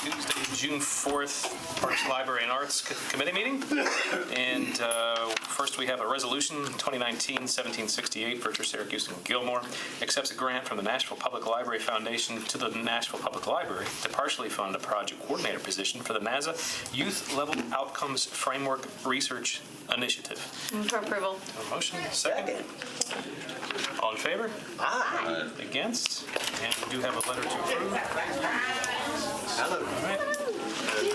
Tuesday, June 4th, Parks, Library, and Arts Committee meeting. And first we have a resolution, 2019-1768, Virtual Syracuse and Gilmore accepts a grant from the Nashville Public Library Foundation to the Nashville Public Library to partially fund a project coordinator position for the NASA Youth Level Outcomes Framework Research Initiative. Move for approval. A motion, second. All in favor? Aye. Against? And we do have a letter to approve. Hello. All right.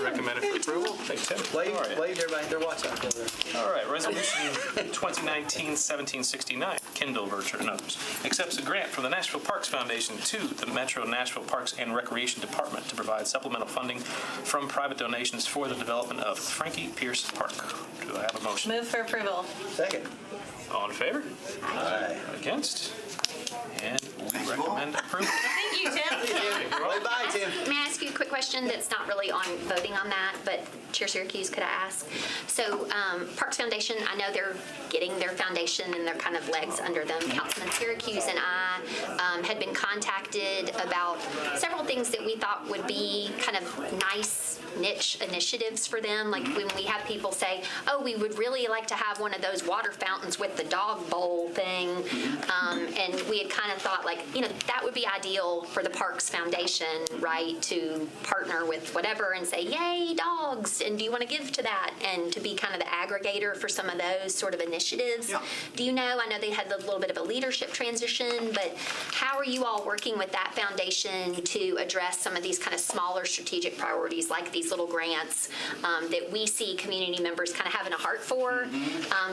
Recommended for approval. Thank you, Tim. Wave, All right. wave to everybody. They're watching. All right. Resolution 2019-1769, Kindle Virtual and others, accepts a grant from the Nashville Parks Foundation to the Metro Nashville Parks and Recreation Department to provide supplemental funding from private donations for the development of Frankie Pierce Park. Do I have a motion? Move for approval. Second. All in favor? Aye. Against? And we recommend approval. Thank you, Tim. Bye-bye, Tim. May I ask you a quick question that's not really on voting on that, but Chair Syracuse, could I ask? So Parks Foundation, I know they're getting their foundation and their kind of legs under them. Councilman Syracuse and I had been contacted about several things that we thought would be kind of nice niche initiatives for them. Like when we have people say, oh, we would really like to have one of those water fountains with the dog bowl thing. And we had kind of thought like, that would be ideal for the Parks Foundation, right, to partner with whatever and say, yay, dogs, and do you want to give to that? And to be kind of the aggregator for some of those sort of initiatives. Yeah. Do you know, I know they had a little bit of a leadership transition, but how are you all working with that foundation to address some of these kind of smaller strategic priorities like these little grants that we see community members kind of having a heart for,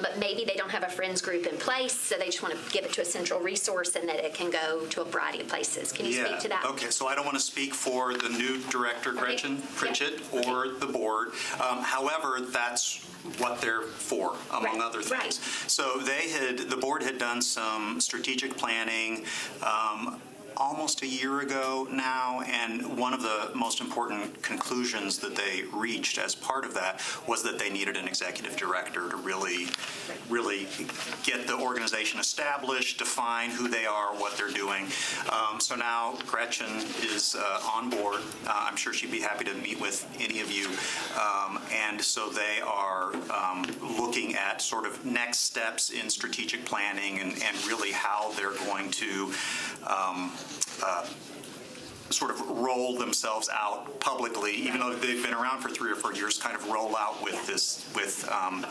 but maybe they don't have a friends group in place, so they just want to give it to a central resource and that it can go to a variety of places. Can you speak to that? Okay, so I don't want to speak for the new director, Gretchen Pritchett, or the board. However, that's what they're for, among other things. Right. So the board had done some strategic planning almost a year ago now, and one of the most important conclusions that they reached as part of that was that they needed an executive director to really get the organization established, define who they are, what they're doing. So now Gretchen is on board. I'm sure she'd be happy to meet with any of you. And so they are looking at sort of next steps in strategic planning and really how they're going to sort of roll themselves out publicly, even though they've been around for 3 or 4 years, kind of roll out with this, with some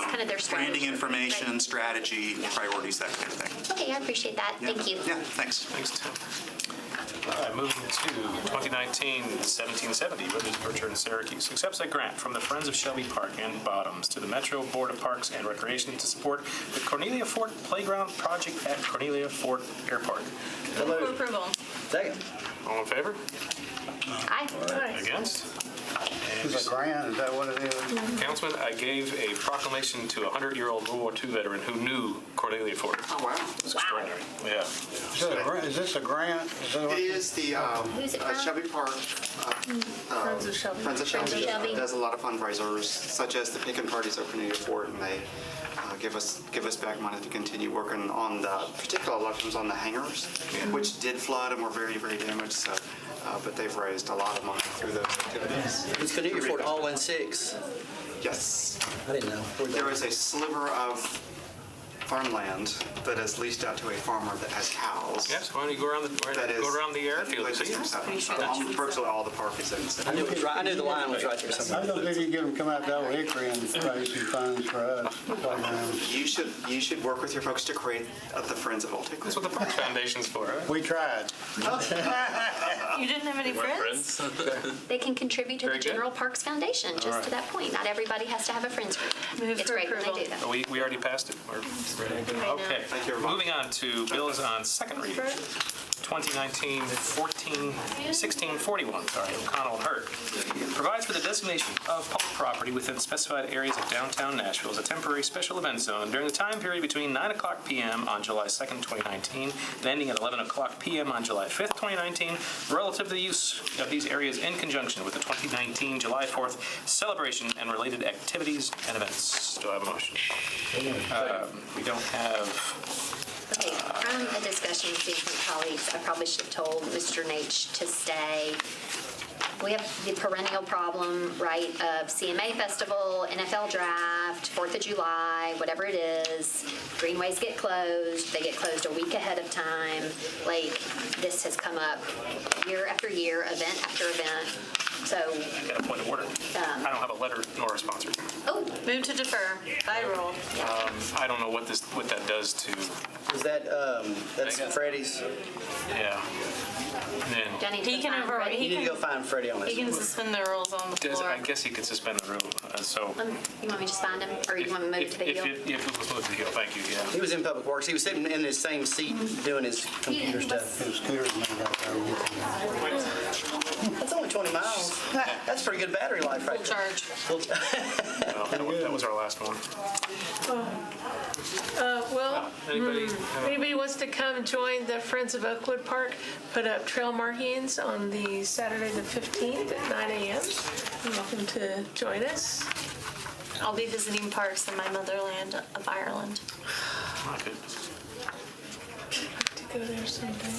kind of their branding strategy. information, Right. strategy, priorities, that kind of thing. Okay, I appreciate that. Thank you. Yeah, thanks. Thanks, Tim. All right, moving to 2019-1770, Rivers Virtual in Syracuse accepts a grant from the Friends of Shelby Park and Bottoms to the Metro Board of Parks and Recreation to support the Cornelia Fort Playground Project at Cornelia Fort Airport. Move for approval. Second. All in favor? Aye. Against? It's a grant, is that what it is? Councilman, I gave a proclamation to a 100-year-old World War II veteran who knew Cornelia Fort. Oh, wow. It's extraordinary. Yeah. Is this a grant? Is that what- It is the Who's it from? Shelby Park. Friends of Shelby. Friends of Shelby Shelby. does a lot of fundraisers, such as the Pickin' Parties at Cornelia Fort, and they give us back money to continue working on particularly a lot of times on the hangars, which did flood and were very, very damaged. So, but they've raised a lot of money through those activities. It's Cornelia Fort all in 6. Yes, I didn't know. there is a sliver of farmland that is leased out to a farmer that has cows. Yes, why don't you go around the airfield and see it? Virtually all the park is in. I knew the line was right there I somewhere. don't think you get them come out to Old Hickory and raise some funds for us. You should work with your folks to create the Friends of Old Hickory. That's what the Parks Foundation's for, right? We tried. You didn't have any friends? They can contribute to Very the good. General Parks Foundation, just right. to that point. Not everybody has to have a friends group. Move It's for great when approval. they do that. We already passed it. We're ready to go. Okay. Thank you very much. Moving on to bills on second reading. 1641, O'Connell and Hurt. Provides for the designation of public property within specified areas of downtown Nashville as a temporary special event zone during the time period between 9 o'clock p.m. on July 2nd, 2019, and ending at 11 o'clock p.m. on July 5th, 2019, relative to the use of these areas in conjunction with the 2019 July 4th celebration and related activities and events. Do I have a motion? We don't have... Okay, from a discussion with different colleagues, I probably should have told Mr. Nate to stay. We have the perennial problem, right, of CMA Festival, NFL Draft, 4th of July, whatever it is. Greenways get closed. They get closed a week ahead of time. Like, this has come up year after year, event after event. So, Got a point of order. I don't have a letter nor a sponsor. oh, Move to defer. By roll. I don't know what that does to, Is that, that's Freddie's? yeah. And then, Johnny, He can find over- Freddie. You need to go find Freddie on He this. can suspend the rules on the floor. I guess he could suspend the rule, so. You want me to just find him, or you want me to move it to the hill? If it was moved to the hill, thank you, yeah. He was in Public Works. He was sitting in his same seat doing his computer stuff. His scooter's made out there. That's only 20 miles. That's pretty good battery life right Full there. charge. Well, that was our last one. Well, Anybody? anybody wants to come join the Friends of Oakwood Park, put up trail markings on the Saturday the 15th at 9 a.m. You're welcome to join us. I'll be visiting parks in my motherland of Ireland. I could. To go there someday.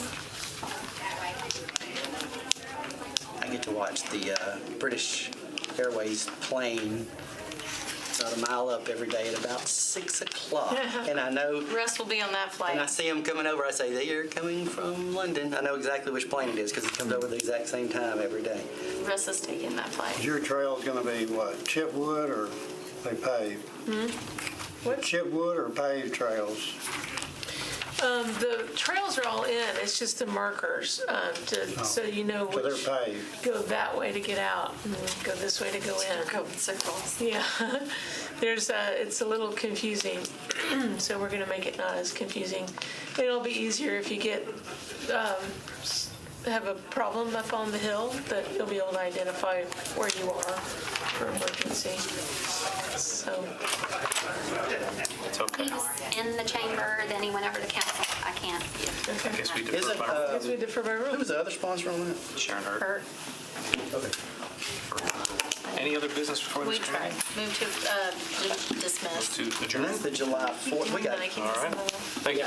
I get to watch the British Airways plane about a mile up every day at about 6 o'clock. And I know, Russ will be on that flight. and I see them coming over, I say, they are coming from London. I know exactly which plane it is because it comes over the exact same time every day. Russ is taking that flight. Is your trail's gonna be what, chip wood or they paved? What? Chip wood or paved trails? The trails are all in. It's just the markers so you know So they're which paved. go that way to get out and go this way to go in. Go in circles. Yeah, it's a little confusing, so we're gonna make it not as confusing. It'll be easier if you have a problem up on the hill, that you'll be able to identify where you are for emergency. So, It's okay. He's in the chamber, then he went over to council. I can't. I guess we defer Isn't, by I guess we defer by who rule. was the other sponsor on that? Sharon Hurd. Hurt. Okay. Any other business before We this tried. committee? Move to dismiss. To And adjourn? that's the July 4th. We got Then I can All right. dismiss. Thank you.